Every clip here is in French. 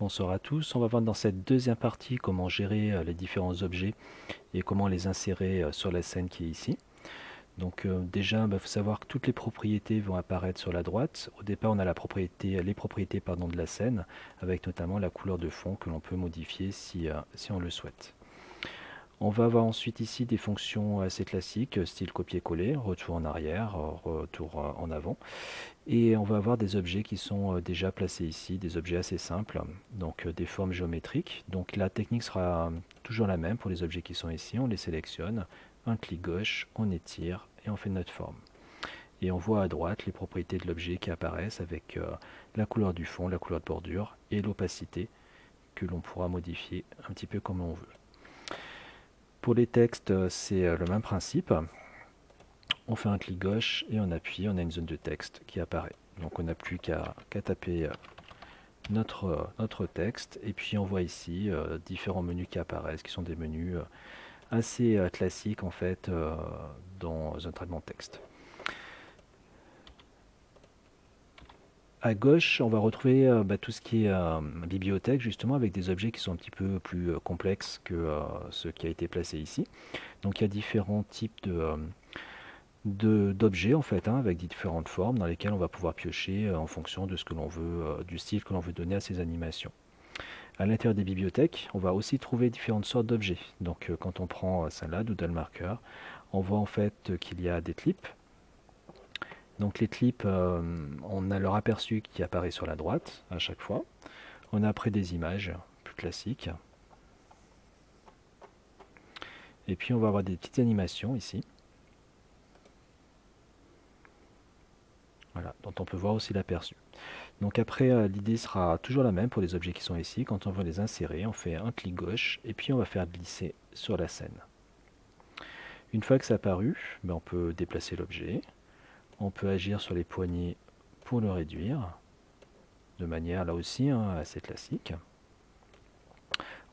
Bonsoir à tous, on va voir dans cette deuxième partie comment gérer les différents objets et comment les insérer sur la scène qui est ici. Donc déjà, il faut savoir que toutes les propriétés vont apparaître sur la droite. Au départ, on a les propriétés de la scène, avec notamment la couleur de fond que l'on peut modifier si on le souhaite. On va avoir ensuite ici des fonctions assez classiques, style copier-coller, retour en arrière, retour en avant. Et on va avoir des objets qui sont déjà placés ici, des objets assez simples, donc des formes géométriques. Donc la technique sera toujours la même pour les objets qui sont ici. On les sélectionne, un clic gauche, on étire et on fait notre forme. Et on voit à droite les propriétés de l'objet qui apparaissent avec la couleur du fond, la couleur de bordure et l'opacité que l'on pourra modifier un petit peu comme on veut. Pour les textes, c'est le même principe. On fait un clic gauche et on appuie, on a une zone de texte qui apparaît. Donc on n'a plus qu'à taper notre texte et puis on voit ici différents menus qui apparaissent, qui sont des menus assez classiques en fait dans un traitement de texte. À gauche, on va retrouver tout ce qui est bibliothèque, justement, avec des objets qui sont un petit peu plus complexes que ce qui a été placé ici. Donc il y a différents types d'objets en fait, avec différentes formes dans lesquelles on va pouvoir piocher en fonction de ce que l'on veut, du style que l'on veut donner à ces animations. À l'intérieur des bibliothèques, on va aussi trouver différentes sortes d'objets. Donc quand on prend celle-là, Doodle Marker, on voit en fait qu'il y a des clips. Donc les clips, on a leur aperçu qui apparaît sur la droite à chaque fois. On a après des images plus classiques. Et puis on va avoir des petites animations ici. Voilà, dont on peut voir aussi l'aperçu. Donc après, l'idée sera toujours la même pour les objets qui sont ici. Quand on veut les insérer, on fait un clic gauche et puis on va faire glisser sur la scène. Une fois que c'est apparu, on peut déplacer l'objet. On peut agir sur les poignées pour le réduire, de manière là aussi assez classique.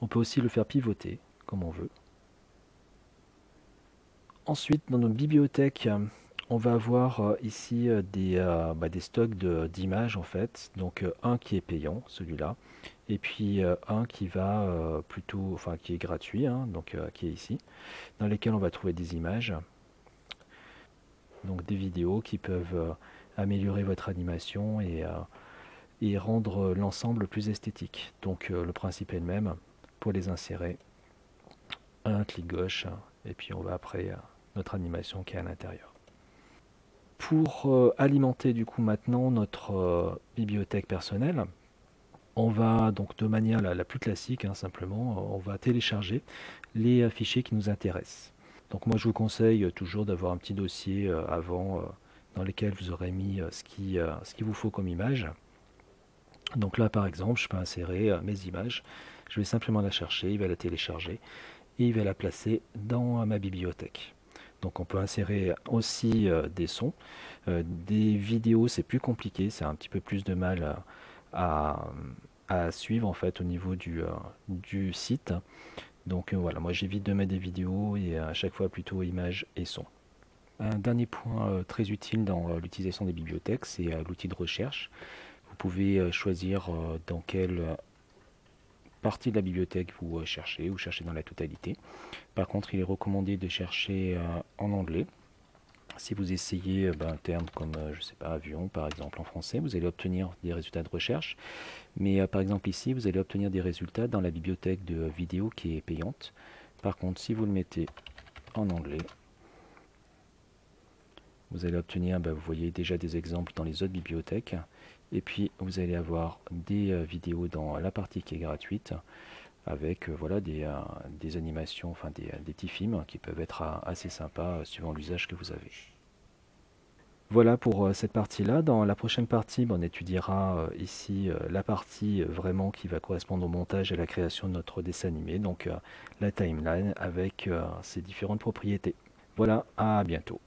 On peut aussi le faire pivoter, comme on veut. Ensuite, dans notre bibliothèque, on va avoir ici des stocks d'images en fait. Donc un qui est payant, celui-là, et puis un qui va qui est gratuit, donc qui est ici, dans lesquels on va trouver des images, donc des vidéos qui peuvent améliorer votre animation et rendre l'ensemble plus esthétique. Donc le principe est le même pour les insérer. Un clic gauche, et puis on va après notre animation qui est à l'intérieur. Pour alimenter du coup maintenant notre bibliothèque personnelle, on va donc de manière la plus classique, simplement, on va télécharger les fichiers qui nous intéressent. Donc moi je vous conseille toujours d'avoir un petit dossier avant dans lequel vous aurez mis ce qui vous faut comme image. Donc là par exemple je peux insérer mes images, je vais simplement la chercher, il va la télécharger et il va la placer dans ma bibliothèque. Donc on peut insérer aussi des sons, des vidéos c'est plus compliqué, c'est un petit peu plus de mal à suivre en fait au niveau du site. Donc voilà, moi j'évite de mettre des vidéos et à chaque fois plutôt images et sons. Un dernier point très utile dans l'utilisation des bibliothèques, c'est l'outil de recherche. Vous pouvez choisir dans quelle partie de la bibliothèque vous cherchez ou cherchez dans la totalité. Par contre, il est recommandé de chercher en anglais. Si vous essayez un terme comme, je sais pas, avion par exemple en français, vous allez obtenir des résultats de recherche. Mais par exemple ici, vous allez obtenir des résultats dans la bibliothèque de vidéos qui est payante. Par contre, si vous le mettez en anglais, vous allez obtenir, vous voyez déjà des exemples dans les autres bibliothèques. Et puis, vous allez avoir des vidéos dans la partie qui est gratuite, avec voilà, des animations, enfin des petits films qui peuvent être assez sympas suivant l'usage que vous avez. Voilà pour cette partie-là. Dans la prochaine partie, on étudiera ici la partie vraiment qui va correspondre au montage et à la création de notre dessin animé, donc la timeline avec ses différentes propriétés. Voilà, à bientôt.